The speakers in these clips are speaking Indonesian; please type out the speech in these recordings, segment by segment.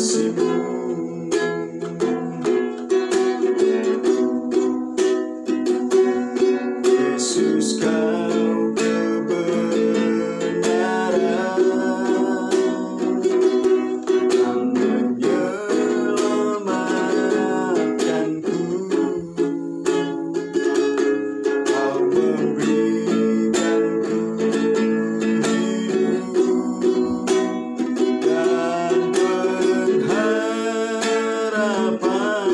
kasih-Mu. Yesus, Kau kebenaran yang menyelamatkanku. Kau memberikanku hidup dan pengharapan.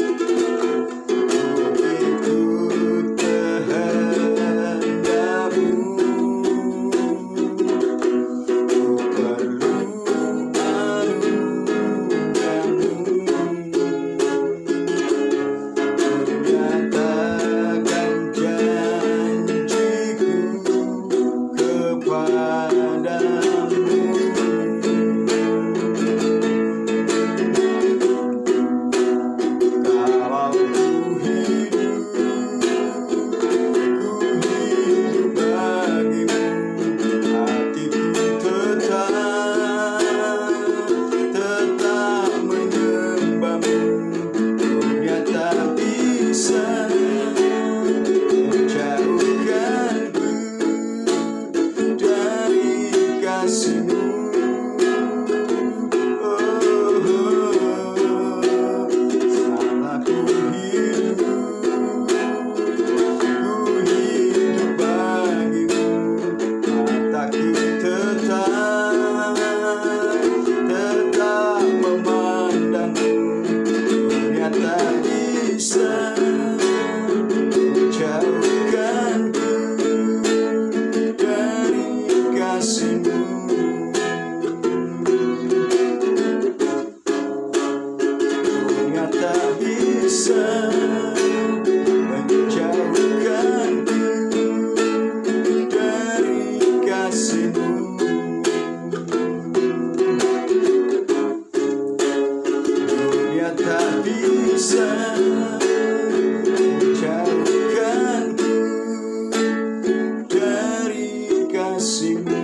Ikut kehendak-Mu, ku perlu anugerah-Mu. Nyatakan janji-Ku kepadamu. Kalau ku hidup bagimu, hatiku tetap menyembah-Mu. Dunia tak bisa menjauhkanku dari kasih-Mu. Salah ku hidup bagimu, mataku tetap memandang-Mu. Dunia tak bisa menjauhkanku dari kasih-Mu. Dunia tak bisa menjauhkanku dari kasih-Mu. Dunia tak bisa menjauhkanku dari kasih-Mu.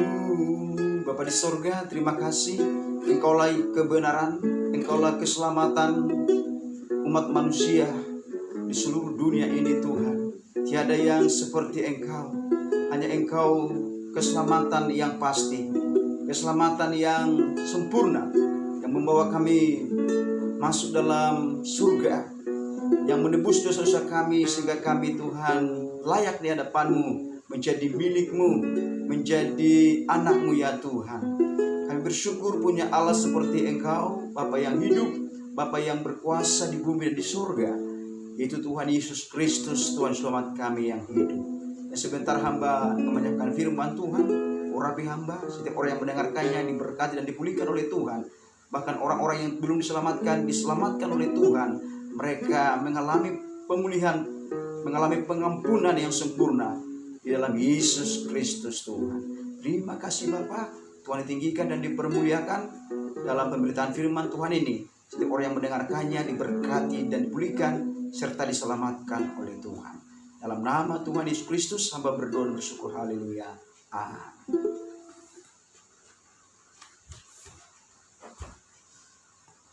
Bapa di sorga, terima kasih. Engkaulah kebenaran, Engkaulah keselamatan umat manusia di seluruh dunia ini, Tuhan. Tiada yang seperti Engkau. Hanya Engkau keselamatan yang pasti, keselamatan yang sempurna, yang membawa kami masuk dalam surga, yang menebus dosa-dosa kami sehingga kami, Tuhan, layak di hadapan-Mu, menjadi milik-Mu, menjadi anak-Mu, ya Tuhan. Kami bersyukur punya Allah seperti Engkau, Bapa yang hidup, Bapa yang berkuasa di bumi dan di surga, yaitu Tuhan Yesus Kristus, Tuhan selamat kami yang hidup. Dan sebentar hamba kebanyakan firman Tuhan, urapi hamba, setiap orang yang mendengarkannya diberkati dan dipulihkan oleh Tuhan. Bahkan orang-orang yang belum diselamatkan oleh Tuhan. Mereka mengalami pemulihan, mengalami pengampunan yang sempurna di dalam Yesus Kristus, Tuhan. Terima kasih Bapa. Tuhan ditinggikan dan dipermuliakan dalam pemberitaan firman Tuhan ini. Setiap orang yang mendengarkannya diberkati dan dipulihkan serta diselamatkan oleh Tuhan. Dalam nama Tuhan Yesus Kristus hamba berdoa dan bersyukur. Haleluya. Amin.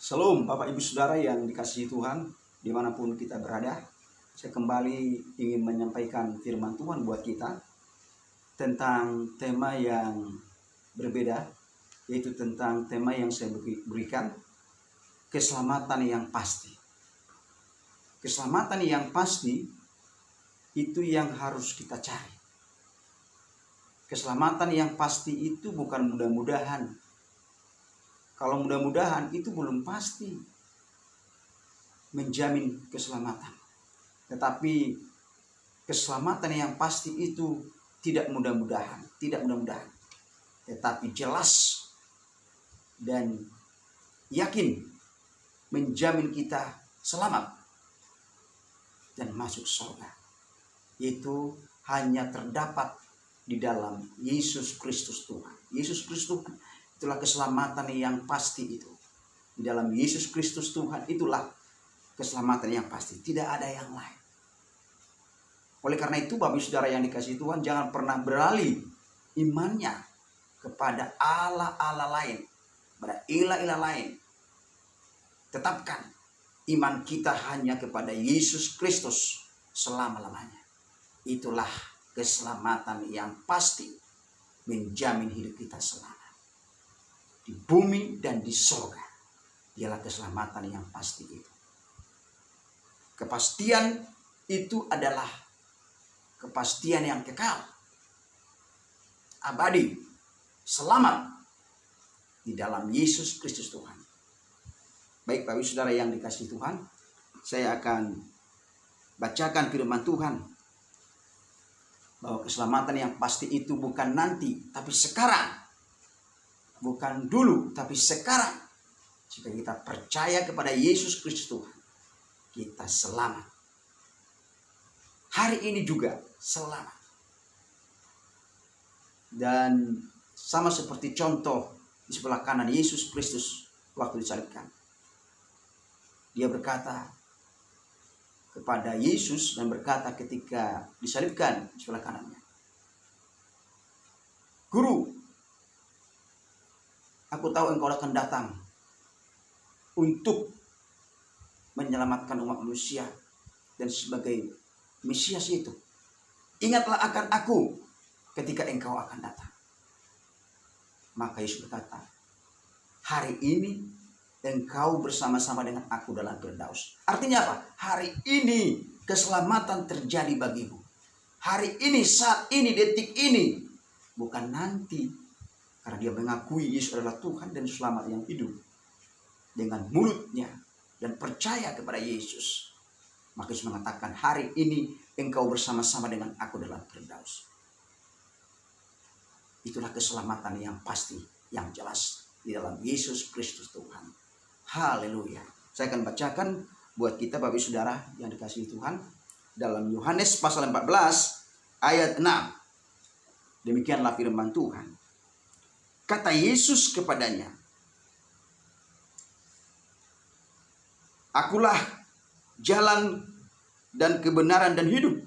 Shalom Bapak Ibu Saudara yang dikasihi Tuhan, dimanapun kita berada. Saya kembali ingin menyampaikan firman Tuhan buat kita tentang tema yang berbeda, yaitu tentang tema yang saya berikan, keselamatan yang pasti. Keselamatan yang pasti itu yang harus kita cari. Keselamatan yang pasti itu bukan mudah-mudahan. Kalau mudah-mudahan itu belum pasti menjamin keselamatan. Tetapi keselamatan yang pasti itu tidak mudah-mudahan, tetapi jelas dan yakin menjamin kita selamat dan masuk surga. Itu hanya terdapat di dalam Yesus Kristus Tuhan. Yesus Kristus itulah keselamatan yang pasti itu. Di dalam Yesus Kristus Tuhan itulah keselamatan yang pasti. Tidak ada yang lain. Oleh karena itu Bapak Saudara yang dikasihi Tuhan, jangan pernah beralih imannya kepada Allah-Allah lain, pada ilah-ilah lain. Tetapkan iman kita hanya kepada Yesus Kristus selama-lamanya. Itulah keselamatan yang pasti menjamin hidup kita selama di bumi dan di surga. Dialah keselamatan yang pasti itu. Kepastian itu adalah kepastian yang kekal, abadi, selamat di dalam Yesus Kristus Tuhan. Baik Bapak Saudara yang dikasihi Tuhan, saya akan bacakan firman Tuhan bahwa keselamatan yang pasti itu bukan nanti, tapi sekarang. Bukan dulu, tapi sekarang. Jika kita percaya kepada Yesus Kristus Tuhan, kita selamat. Hari ini juga selamat. Dan sama seperti contoh di sebelah kanan Yesus Kristus waktu disalibkan. Dia berkata kepada Yesus dan berkata ketika disalibkan di sebelah kanannya, "Guru, aku tahu engkau akan datang untuk menyelamatkan umat manusia dan sebagai Mesias itu. Ingatlah akan aku ketika engkau akan datang." Maka Yesus berkata, "Hari ini engkau bersama-sama dengan aku dalam Firdaus." Artinya apa? Hari ini keselamatan terjadi bagimu. Hari ini, saat ini, detik ini. Bukan nanti. Karena dia mengakui Yesus adalah Tuhan dan Selamat yang hidup. Dengan mulutnya dan percaya kepada Yesus. Maka Yesus mengatakan, hari ini engkau bersama-sama dengan aku dalam Firdaus. Itulah keselamatan yang pasti, yang jelas di dalam Yesus Kristus Tuhan. Haleluya. Saya akan bacakan buat kita Bapak Saudara yang dikasihi Tuhan. Dalam Yohanes pasal 14 ayat 6. Demikianlah firman Tuhan. Kata Yesus kepadanya, "Akulah jalan dan kebenaran dan hidup.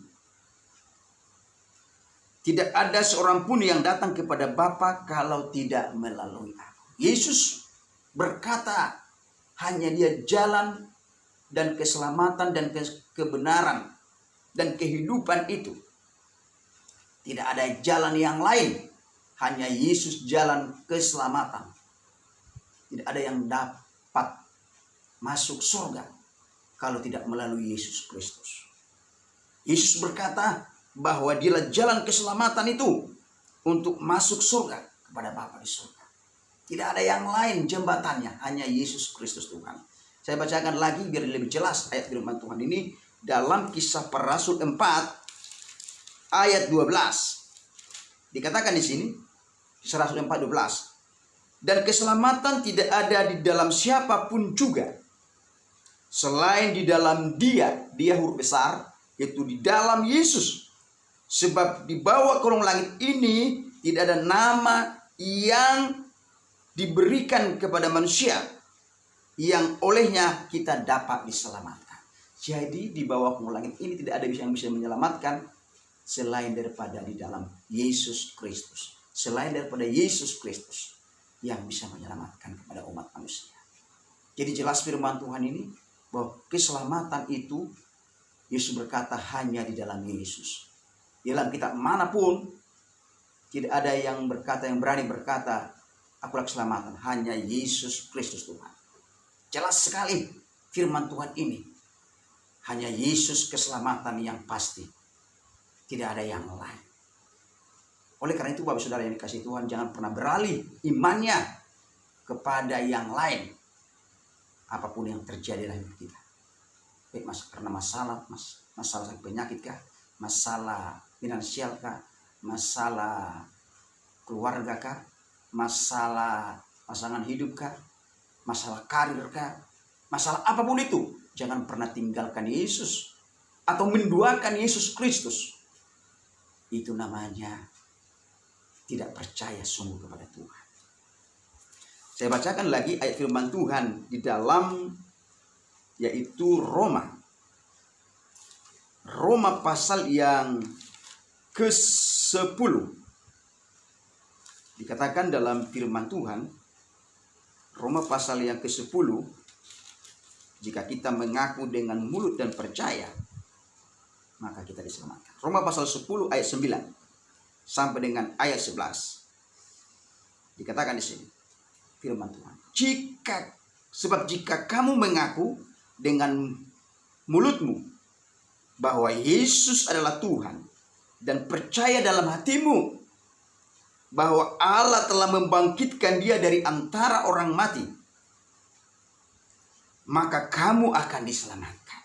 Tidak ada seorang pun yang datang kepada Bapa kalau tidak melalui aku." Yesus berkata, hanya dia jalan dan keselamatan dan kebenaran dan kehidupan itu. Tidak ada jalan yang lain. Hanya Yesus jalan keselamatan. Tidak ada yang dapat masuk surga kalau tidak melalui Yesus Kristus. Yesus berkata bahwa dialah jalan keselamatan itu untuk masuk surga kepada Bapa di surga. Tidak ada yang lain jembatannya, hanya Yesus Kristus Tuhan. Saya bacakan lagi biar lebih jelas ayat firman Tuhan ini dalam Kisah Para Rasul 4 ayat 12. Dikatakan di sini Kisah Rasul 4:12. Dan keselamatan tidak ada di dalam siapapun juga selain di dalam dia huruf besar, yaitu di dalam Yesus. Sebab di bawah kolong langit ini tidak ada nama yang diberikan kepada manusia yang olehnya kita dapat diselamatkan. Jadi di bawah kolong langit ini tidak ada yang bisa menyelamatkan selain daripada di dalam Yesus Kristus. Selain daripada Yesus Kristus yang bisa menyelamatkan kepada umat manusia. Jadi jelas firman Tuhan ini bahwa keselamatan itu Yesus berkata hanya di dalam Yesus. Di dalam kitab manapun tidak ada yang berani berkata akulah keselamatan, hanya Yesus Kristus Tuhan. Jelas sekali firman Tuhan ini. Hanya Yesus keselamatan yang pasti. Tidak ada yang lain. Oleh karena itu Bapak Saudara yang dikasihi Tuhan, jangan pernah beralih imannya kepada yang lain. Apapun yang terjadi dalam hidup kita. Baik karena masalah penyakit kah, masalah finansial kah, masalah keluarga kah, masalah pasangan hidup kah, masalah karir kah, masalah apapun itu, jangan pernah tinggalkan Yesus atau menduakan Yesus Kristus. Itu namanya tidak percaya sungguh kepada Tuhan. Saya bacakan lagi ayat firman Tuhan di dalam yaitu Roma pasal yang ke-10 Dikatakan dalam firman Tuhan, Roma pasal yang ke-10, jika kita mengaku dengan mulut dan percaya, maka kita diselamatkan. Roma pasal 10 ayat 9 sampai dengan ayat 11. Dikatakan di sini firman Tuhan, sebab jika kamu mengaku dengan mulutmu bahwa Yesus adalah Tuhan dan percaya dalam hatimu bahwa Allah telah membangkitkan dia dari antara orang mati, maka kamu akan diselamatkan.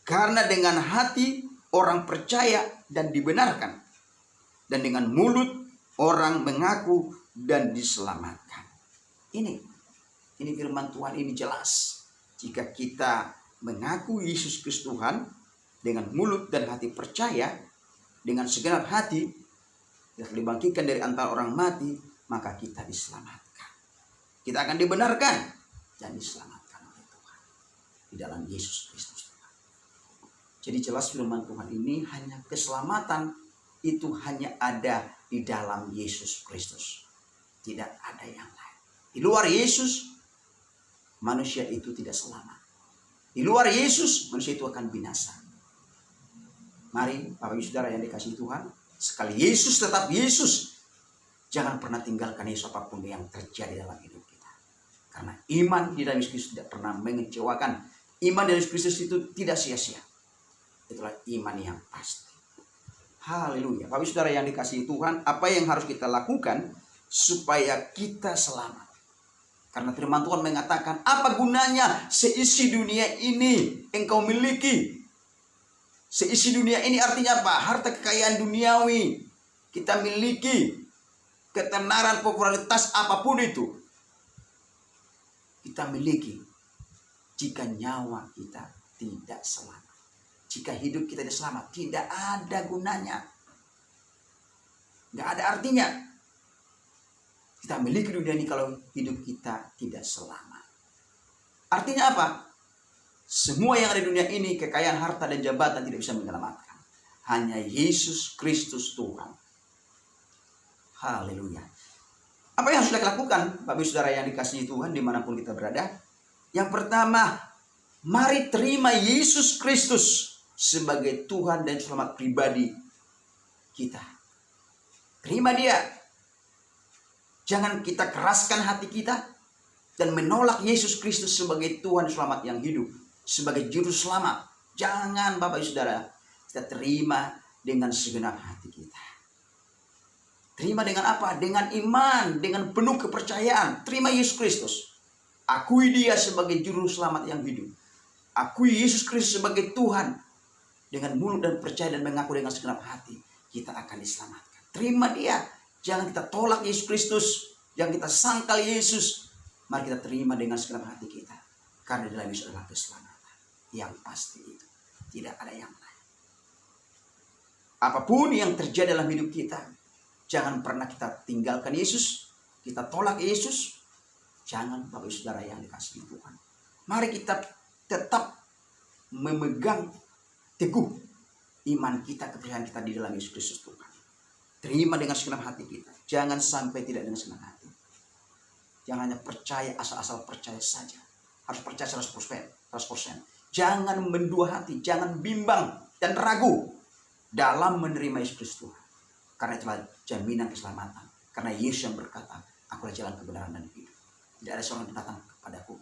Karena dengan hati orang percaya dan dibenarkan, dan dengan mulut orang mengaku dan diselamatkan. Ini firman Tuhan ini jelas. Jika kita mengaku Yesus Kristus Tuhan dengan mulut dan hati percaya, dengan segenap hati kita dibangkitkan dari antara orang mati, maka kita diselamatkan. Kita akan dibenarkan dan diselamatkan oleh Tuhan di dalam Yesus Kristus Tuhan. Jadi jelas firman Tuhan ini, hanya keselamatan itu hanya ada di dalam Yesus Kristus. Tidak ada yang lain. Di luar Yesus, manusia itu tidak selamat. Di luar Yesus, manusia itu akan binasa. Mari Bapak Ibu Saudara yang dikasihi Tuhan, sekali Yesus tetap Yesus, jangan pernah tinggalkan Yesus apapun yang terjadi dalam hidup kita. Karena iman di dalam Yesus Kristus tidak pernah mengecewakan. Iman di dalam Yesus Kristus itu tidak sia-sia. Itulah iman yang pasti. Haleluya. Bapak Ibu Saudara yang dikasihi Tuhan, apa yang harus kita lakukan supaya kita selamat? Karena firman Tuhan mengatakan, apa gunanya seisi dunia ini engkau miliki? Seisi dunia ini artinya apa? Harta kekayaan duniawi kita miliki, ketenaran, popularitas apapun itu kita miliki. Jika nyawa kita tidak selamat, jika hidup kita tidak selamat, tidak ada gunanya, nggak ada artinya. Kita miliki dunia ini kalau hidup kita tidak selamat. Artinya apa? Semua yang ada di dunia ini, kekayaan, harta, dan jabatan tidak bisa menyelamatkan. Hanya Yesus Kristus Tuhan. Haleluya. Apa yang harus kita lakukan, Bapak Ibu Saudara yang dikasihi Tuhan, dimanapun kita berada? Yang pertama, mari terima Yesus Kristus sebagai Tuhan dan Selamat pribadi kita. Terima Dia. Jangan kita keraskan hati kita dan menolak Yesus Kristus sebagai Tuhan Selamat yang hidup, sebagai Juru Selamat. Jangan Bapak Ibu Saudara, kita terima dengan segenap hati kita. Terima dengan apa? Dengan iman, dengan penuh kepercayaan. Terima Yesus Kristus. Akui Dia sebagai Juru Selamat yang hidup. Akui Yesus Kristus sebagai Tuhan. Dengan mulut dan percaya dan mengaku dengan segenap hati, kita akan diselamatkan. Terima Dia. Jangan kita tolak Yesus Kristus. Jangan kita sangkal Yesus. Mari kita terima dengan segenap hati kita. Karena dalam Yesus adalah keselamatan. Yang pasti itu. Tidak ada yang lain. Apapun yang terjadi dalam hidup kita, jangan pernah kita tinggalkan Yesus. Kita tolak Yesus. Jangan Bapak Ibu Saudara yang dikasihi Tuhan. Mari kita tetap memegang teguh iman kita, kepercayaan kita di dalam Yesus Kristus Tuhan. Terima dengan segenap hati kita. Jangan sampai tidak dengan segenap hati. Jangan hanya percaya, asal-asal percaya saja. Harus percaya 100%. Jangan mendua hati. Jangan bimbang dan ragu dalam menerima Yesus Kristus Tuhan. Karena itulah jaminan keselamatan. Karena Yesus yang berkata, akulah jalan kebenaran dan hidup. Tidak ada seorang yang datang kepadaku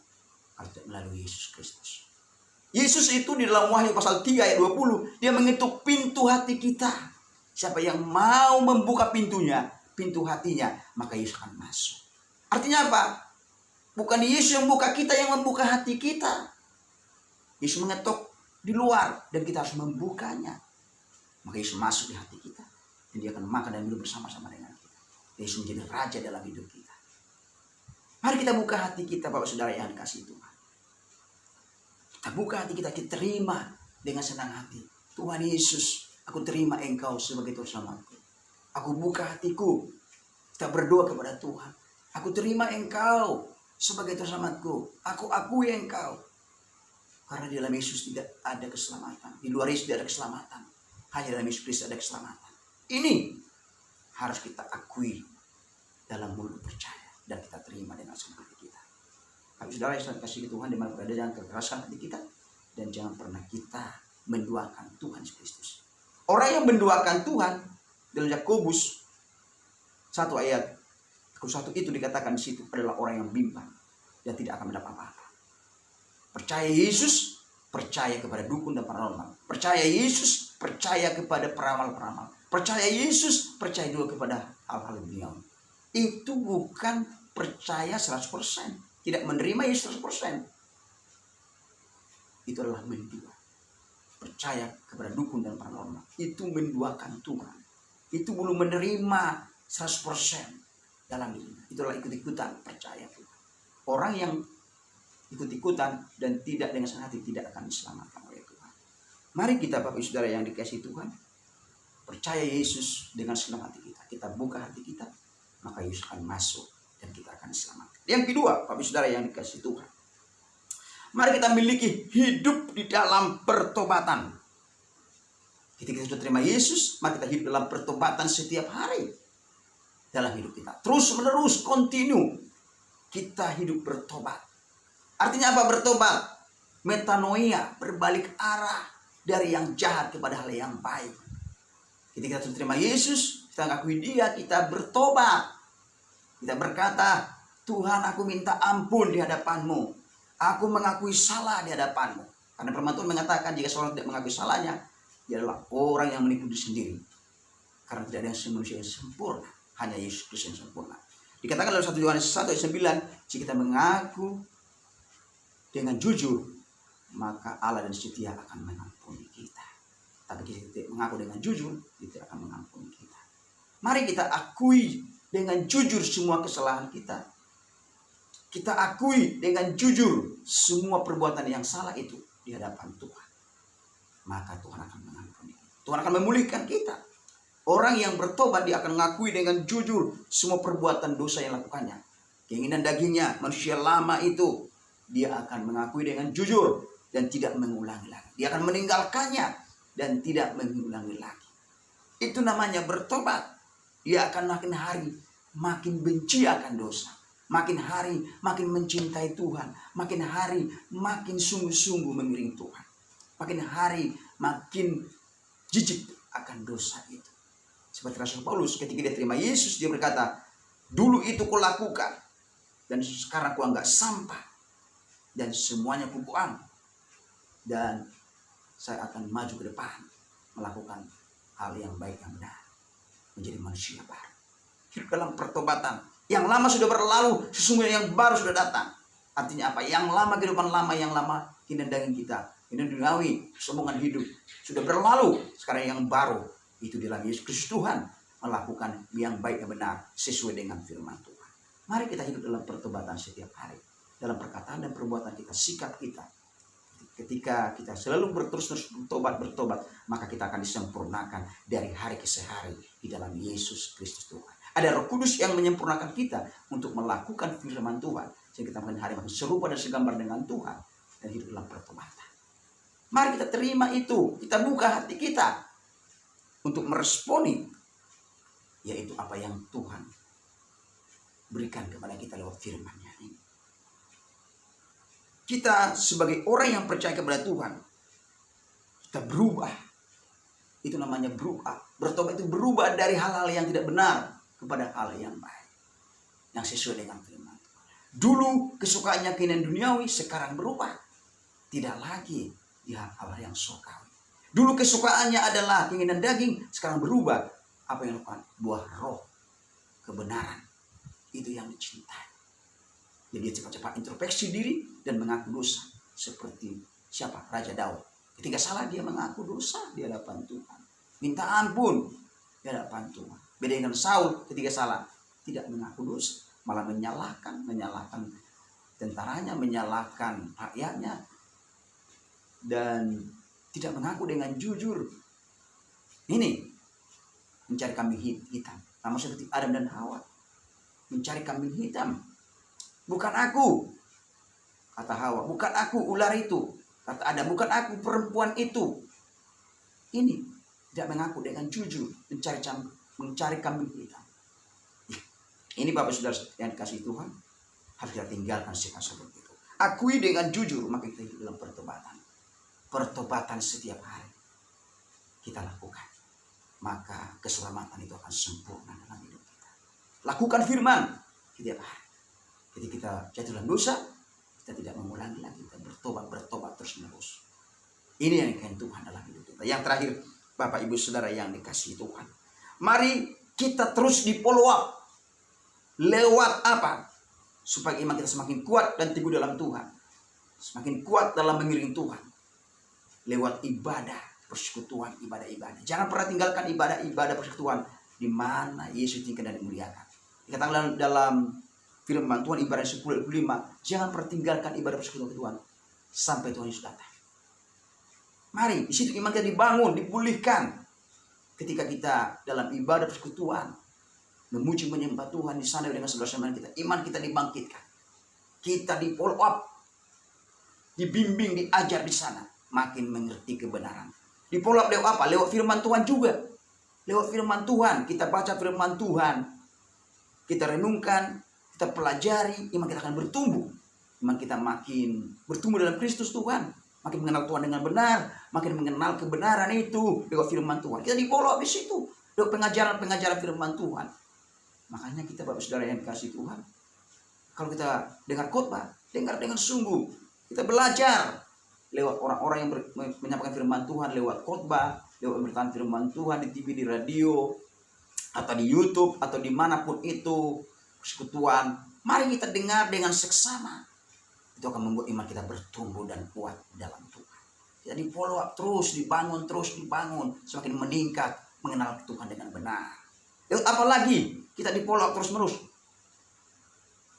kalau tidak melalui Yesus Kristus. Yesus itu di dalam Wahyu pasal 3 ayat 20. Dia mengetuk pintu hati kita. Siapa yang mau membuka pintunya, pintu hatinya, maka Yesus akan masuk. Artinya apa? Bukan Yesus yang buka, kita yang membuka hati kita. Yesus mengetuk di luar dan kita harus membukanya. Maka Yesus masuk di hati kita. Dan Dia akan makan dan minum bersama-sama dengan kita. Yesus menjadi raja dalam hidup kita. Mari kita buka hati kita, Bapak Saudara yang dikasihi Tuhan. Kita buka hati kita, kita terima dengan senang hati. Tuhan Yesus, aku terima Engkau sebagai Tuhan Selamatku. Aku buka hatiku. Kita berdoa kepada Tuhan. Aku terima Engkau sebagai Tuhan Selamatku. Aku akui Engkau. Karena di dalam Yesus tidak ada keselamatan. Di luar Yesus tidak ada keselamatan. Hanya dalam Yesus Kristus ada keselamatan. Ini harus kita akui dalam mulut percaya dan kita terima dengan senang hati kita. Tapi saudara yang kasih Tuhan, di mana berada, jangan kekerasan hati kita dan jangan pernah kita menduakan Tuhan Yesus Kristus. Orang yang menduakan Tuhan dalam Yakobus 1 ayat 1 itu dikatakan di situ adalah orang yang bimbang dan tidak akan mendapat apa-apa. Percaya Yesus, percaya kepada dukun dan paranormal. Percaya Yesus, percaya kepada peramal-peramal. Percaya Yesus, percaya juga kepada hal-hal duniawi. Itu bukan percaya 100%. Tidak menerima Yesus 100%. Itu adalah mendua. Percaya kepada dukun dan paranormal. Itu menduakan Tuhan. Itu belum menerima 100% dalam dirinya. Itulah ikut-ikutan percaya Tuhan. Orang yang ikut-ikutan dan tidak dengan senang hati tidak akan diselamatkan oleh Tuhan. Mari kita Bapak Saudara yang dikasihi Tuhan, percaya Yesus dengan senang hati kita. Kita buka hati kita, maka Yesus akan masuk dan kita akan diselamatkan. Yang kedua, Bapak Saudara yang dikasihi Tuhan, mari kita miliki hidup di dalam pertobatan. Ketika kita sudah terima Yesus, mari kita hidup dalam pertobatan setiap hari dalam hidup kita. Terus menerus, kontinu kita hidup bertobat. Artinya apa bertobat? Metanoia, berbalik arah dari yang jahat kepada hal yang baik. Ketika kita terima Yesus, kita mengakui Dia, kita bertobat. Kita berkata, Tuhan, aku minta ampun di hadapan-Mu. Aku mengakui salah di hadapan-Mu. Karena firman Tuhan mengatakan, jika seorang tidak mengakui salahnya, dia adalah orang yang menipu diri sendiri. Karena tidak ada yang manusia yang sempurna, hanya Yesus Kristus yang sempurna. Dikatakan dalam 1 Yohanes 1 ayat 9, jika kita mengaku dengan jujur, maka Allah dan setia akan mengampuni kita. Tapi jika kita mengaku dengan jujur, Dia tidak akan mengampuni kita. Mari kita akui dengan jujur semua kesalahan kita. Kita akui dengan jujur semua perbuatan yang salah itu di hadapan Tuhan. Maka Tuhan akan mengampuni kita. Tuhan akan memulihkan kita. Orang yang bertobat, dia akan mengakui dengan jujur semua perbuatan dosa yang lakukannya. Keinginan dagingnya, manusia lama itu, dia akan mengakui dengan jujur dan tidak mengulangi lagi. Dia akan meninggalkannya dan tidak mengulangi lagi. Itu namanya bertobat. Dia akan makin hari makin benci akan dosa. Makin hari makin mencintai Tuhan. Makin hari makin sungguh-sungguh mengiring Tuhan. Makin hari makin jijik akan dosa itu. Seperti Rasul Paulus ketika dia terima Yesus, dia berkata, dulu itu kulakukan dan sekarang kuanggap sampah dan semuanya kubuang, dan saya akan maju ke depan melakukan hal yang baik yang benar, menjadi manusia baru. Hidup dalam pertobatan. Yang lama sudah berlalu, sesungguhnya yang baru sudah datang. Artinya apa? Yang lama, kehidupan lama, yang lama keinginan daging kita, keinginan duniawi, kesombongan hidup sudah berlalu. Sekarang yang baru itu dalam Yesus Kristus Tuhan, melakukan yang baik dan benar sesuai dengan firman Tuhan. Mari kita hidup dalam pertobatan setiap hari, dalam perkataan dan perbuatan kita, sikap kita. Ketika kita selalu berterus-terus bertobat, maka kita akan disempurnakan dari hari ke hari di dalam Yesus Kristus Tuhan. Ada Roh Kudus yang menyempurnakan kita untuk melakukan firman Tuhan, sehingga kita makin hari makin serupa dan segambar dengan Tuhan dan hidup dalam pertobatan. Mari kita terima itu, kita buka hati kita untuk meresponi, yaitu apa yang Tuhan berikan kepada kita lewat firman-Nya ini. Kita sebagai orang yang percaya kepada Tuhan, kita berubah. Itu namanya berubah. Bertobat itu berubah dari hal-hal yang tidak benar kepada hal yang baik, yang sesuai dengan firman Tuhan. Dulu kesukaannya keinginan duniawi, sekarang berubah. Tidak lagi di hal-hal yang surgawi. Dulu kesukaannya adalah keinginan daging, sekarang berubah. Apa yang dilakukan? Buah roh, kebenaran. Itu yang dicintai. Jadi dia cepat-cepat introspeksi diri dan mengaku dosa. Seperti siapa? Raja Daud. Ketika salah dia mengaku dosa di hadapan Tuhan. Minta ampun di hadapan Tuhan. Beda dengan Saul ketika salah. Tidak mengaku dosa. Malah menyalahkan tentaranya, menyalahkan rakyatnya. Dan tidak mengaku dengan jujur. Ini mencari kambing hitam. Sama seperti Adam dan Hawa. Mencari kambing hitam. Bukan aku, kata Hawa. Bukan aku ular itu, kata Adam. Bukan aku perempuan itu. Ini tidak mengaku dengan jujur. Mencari kambing hitam. Ini Bapak Saudara yang dikasih Tuhan, harus kita tinggalkan sikap seperti itu. Akui dengan jujur, maka kita hidup dalam pertobatan. Pertobatan setiap hari kita lakukan, maka keselamatan itu akan sempurna dalam hidup kita. Lakukan firman setiap hari. Ketika kita jatuh dalam dosa, kita tidak mengulangi lagi, kita bertobat terus menerus. Ini yang dikasihi Tuhan dalam hidup kita. Yang terakhir, Bapak Ibu Saudara yang dikasihi Tuhan, mari kita terus di follow up. Lewat apa? Supaya iman kita semakin kuat dan teguh dalam Tuhan, semakin kuat dalam mengiring Tuhan. Lewat ibadah, persekutuan, ibadah-ibadah. Jangan pernah tinggalkan ibadah-ibadah persekutuan di mana Yesus tinggal dan dimuliakan. Dikatakan dalam firman Tuhan Ibrani 10:5, jangan pernah tinggalkan ibadah persekutuan Tuhan sampai Tuhan Yesus datang. Mari, di situ iman kita dibangun, dipulihkan. Ketika kita dalam ibadah persekutuan, memuji menyembah Tuhan di sana dengan saudara-saudara kita, iman kita dibangkitkan. Kita di follow up, dibimbing, diajar di sana, makin mengerti kebenaran. Di follow up lewat apa? Lewat firman Tuhan juga. Lewat firman Tuhan, kita baca firman Tuhan, kita renungkan, kita pelajari, iman kita akan bertumbuh. Iman kita makin bertumbuh dalam Kristus Tuhan, makin mengenal Tuhan dengan benar, makin mengenal kebenaran itu lewat firman Tuhan. Kita di follow up di situ, lewat pengajaran firman Tuhan. Makanya kita Bapak Saudara yang dikasihi Tuhan, kalau kita dengar khotbah, dengar dengan sungguh. Kita belajar lewat orang-orang yang menyampaikan firman Tuhan, lewat khotbah, lewat pemberitaan firman Tuhan di TV, di radio, atau di YouTube, atau dimanapun itu, persekutuan. Mari kita dengar dengan seksama. Itu akan membuat iman kita bertumbuh dan kuat dalam Tuhan. Jadi follow up terus, dibangun, semakin meningkat, mengenal Tuhan dengan benar. Lewat apa lagi? Kita di follow up terus menerus.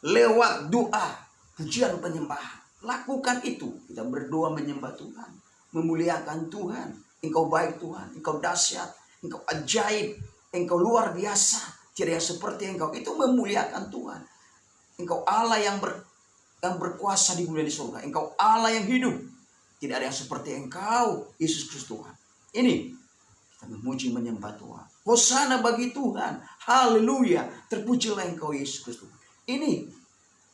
Lewat doa, pujian, penyembahan. Lakukan itu. Kita berdoa menyembah Tuhan, memuliakan Tuhan. Engkau baik Tuhan, Engkau dahsyat, Engkau ajaib, Engkau luar biasa. Tidak yang seperti Engkau. Itu memuliakan Tuhan. Engkau Allah yang berkuasa di bumi dan di surga. Engkau Allah yang hidup. Tidak ada yang seperti Engkau, Yesus Kristus Tuhan. Ini kita memuji menyembah Tuhan. Hosana bagi Tuhan. Haleluya. Terpujilah Engkau Yesus Kristus. Ini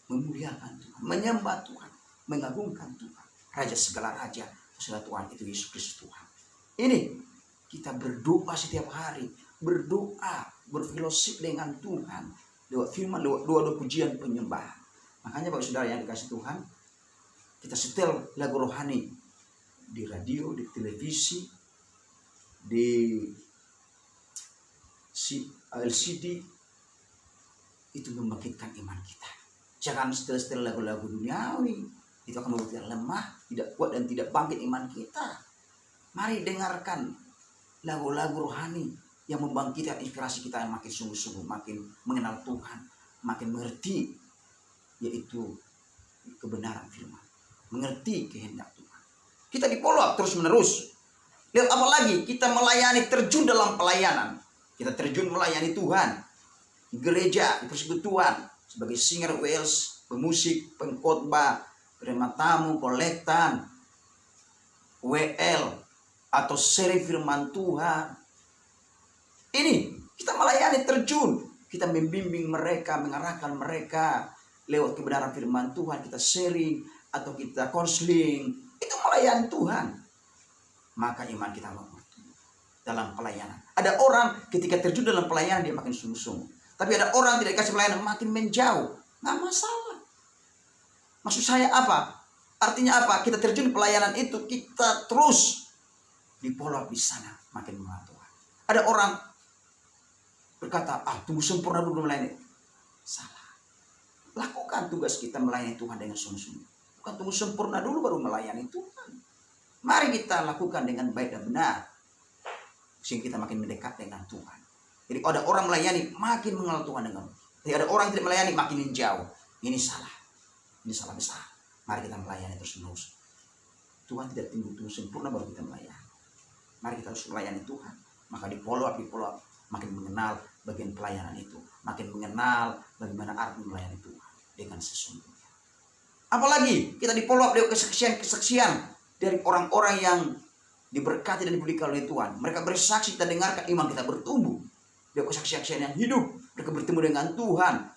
memuliakan Tuhan, menyembah Tuhan, mengagungkan Tuhan. Raja segala raja, segala Tuhan itu Yesus Kristus Tuhan. Ini kita berdoa setiap hari, berdoa, berfellowship dengan Tuhan lewat firman, lewat doa pujian penyembahan. Makanya Bapak Saudara yang dikasih Tuhan, kita setel lagu rohani di radio, di televisi, di LCD, itu membangkitkan iman kita. Jangan setel-setel lagu-lagu duniawi, itu akan membuat kita lemah, tidak kuat dan tidak bangkit iman kita. Mari dengarkan lagu-lagu rohani yang membangkitkan inspirasi kita yang makin sungguh-sungguh, makin mengenal Tuhan, makin mengerti, yaitu kebenaran firman, mengerti kehendak Tuhan. Kita di follow up terus menerus. Lihat apa lagi? Kita melayani, terjun dalam pelayanan. Kita terjun melayani Tuhan di gereja, di persekutuan, sebagai singer Wales, pemusik, pengkhotbah, penerima tamu, kolektan, WL, atau seri firman Tuhan. Ini kita melayani, terjun. Kita membimbing mereka, mengarahkan mereka lewat kebenaran firman Tuhan. Kita sharing atau kita konseling. Itu melayani Tuhan. Maka iman kita bertumbuh dalam pelayanan. Ada orang ketika terjun dalam pelayanan dia makin sungguh-sungguh. Tapi ada orang tidak dikasih pelayanan makin menjauh. Nggak masalah. Maksud saya apa? Artinya apa? Kita terjun pelayanan itu, kita terus di follow up di sana, makin mengenal Tuhan. Ada orang berkata, tunggu sempurna dulu melayani. Salah. Lakukan tugas kita melayani Tuhan dengan sungguh-sungguh. Bukan tunggu sempurna dulu baru melayani Tuhan. Mari kita lakukan dengan baik dan benar, sehingga kita makin mendekat dengan Tuhan. Jadi ada orang melayani makin mengenal Tuhan dengan. Jadi ada orang yang tidak melayani makin menjauh. Ini salah. Ini salah besar. Mari kita melayani terus menerus. Tuhan tidak tunggu sempurna baru kita melayani. Mari kita harus melayani Tuhan. Maka di follow up, makin mengenal bagian pelayanan itu, makin mengenal bagaimana arti melayani Tuhan dengan sesungguhnya. Apalagi kita di follow up dengan kesaksian dari orang-orang yang diberkati dan diberkati oleh Tuhan. Mereka bersaksi, kita dengarkan, iman kita bertumbuh. Dia kesaksian yang hidup, mereka bertemu dengan Tuhan,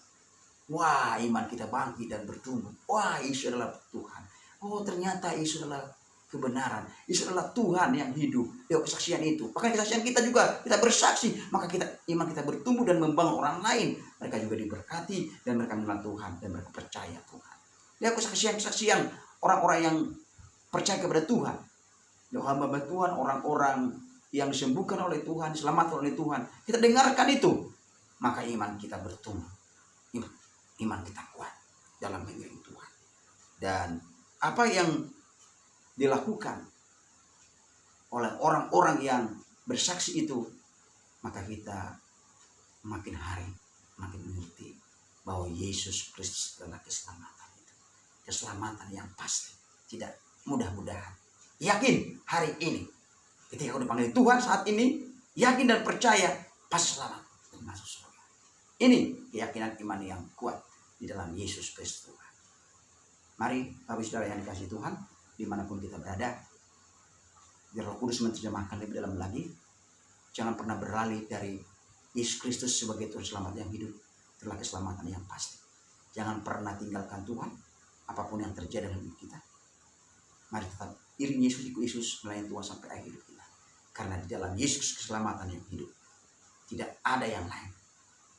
Wah, iman kita bangkit dan bertumbuh. Wah, Yesus adalah Tuhan. Oh, ternyata Yesus adalah kebenaran. Yesus adalah Tuhan yang hidup. Lewat kesaksian itu. Bahkan kesaksian kita juga, kita bersaksi. Maka iman kita bertumbuh dan membangun orang lain. Mereka juga diberkati dan mereka mengenal Tuhan. Dan mereka percaya Tuhan. Lewat kesaksian orang-orang yang percaya kepada Tuhan. Lewat hamba Tuhan, orang-orang yang disembuhkan oleh Tuhan, diselamatkan oleh Tuhan. Kita dengarkan itu. Maka iman kita bertumbuh. Iman kita kuat dalam mengiring Tuhan. Dan apa yang dilakukan oleh orang-orang yang bersaksi itu, maka kita makin hari makin mengerti bahwa Yesus Kristus adalah keselamatan itu. Keselamatan yang pasti, tidak mudah-mudahan. Yakin hari ini, ketika kau dipanggil Tuhan saat ini, yakin dan percaya pasti selamat dan masuk surga. Ini keyakinan iman yang kuat di dalam Yesus Kristus Tuhan. Mari Bapak Saudara yang dikasihi Tuhan, dimanapun kita berada, biar Roh Kudus menerjemahkan lebih dalam lagi. Jangan pernah beralih dari Yesus Kristus sebagai Tuhan Selamat yang hidup. Itulah keselamatan yang pasti. Jangan pernah tinggalkan Tuhan, apapun yang terjadi dalam hidup kita. Mari tetap iring Yesus, ikut Yesus, melayani Tuhan sampai akhir hidup kita. Karena di dalam Yesus keselamatan yang hidup. Tidak ada yang lain.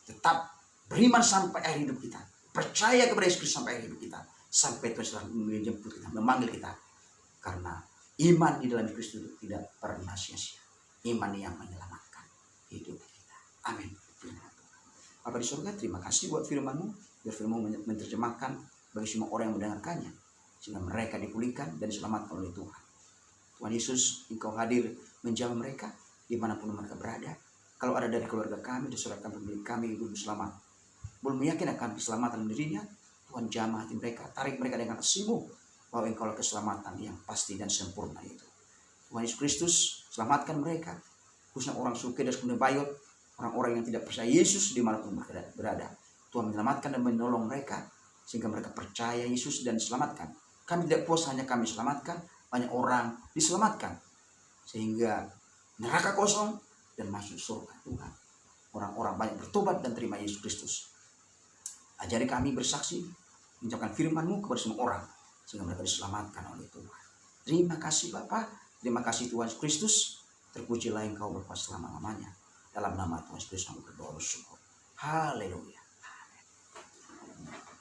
Tetap beriman sampai akhir hidup kita. Percaya kepada Yesus Kristus sampai akhir hidup kita. Sampai Tuhan sedang menjemput kita, memanggil kita. Karena iman di dalam Kristus itu tidak pernah sia-sia. Iman yang menyelamatkan hidup kita. Amin. Bapa di surga, terima kasih buat firman-Mu. Biar firman-Mu menerjemahkan bagi semua orang yang mendengarkannya. Sehingga mereka dipulihkan dan diselamatkan oleh Tuhan. Tuhan Yesus, Engkau hadir menjamah mereka dimanapun mereka berada. Kalau ada dari keluarga kami, diserahkan pemilik kami, belum selamat, belum yakin akan keselamatan dirinya, Tuhan jamah hati mereka, tarik mereka dengan kasih-Mu, bahwa Engkau keselamatan yang pasti dan sempurna itu. Tuhan Yesus Kristus, selamatkan mereka, khususnya orang Suke dan Sukun Bayot, orang-orang yang tidak percaya Yesus dimanapun mereka berada. Tuhan menyelamatkan dan menolong mereka, sehingga mereka percaya Yesus dan diselamatkan. Kami tidak puas hanya kami selamatkan, banyak orang diselamatkan, sehingga neraka kosong dan masuk surga Tuhan. Orang-orang banyak bertobat dan terima Yesus Kristus. Ajari kami bersaksi, mengucapkan firman-Mu kepada semua orang, sehingga mereka diselamatkan oleh Tuhan. Terima kasih Bapa, terima kasih Tuhan Yesus Kristus. Terpujilah Engkau berkuasa selama-lamanya. Dalam nama Tuhan Yesus Kristus kami berdoa bersyukur. Haleluya.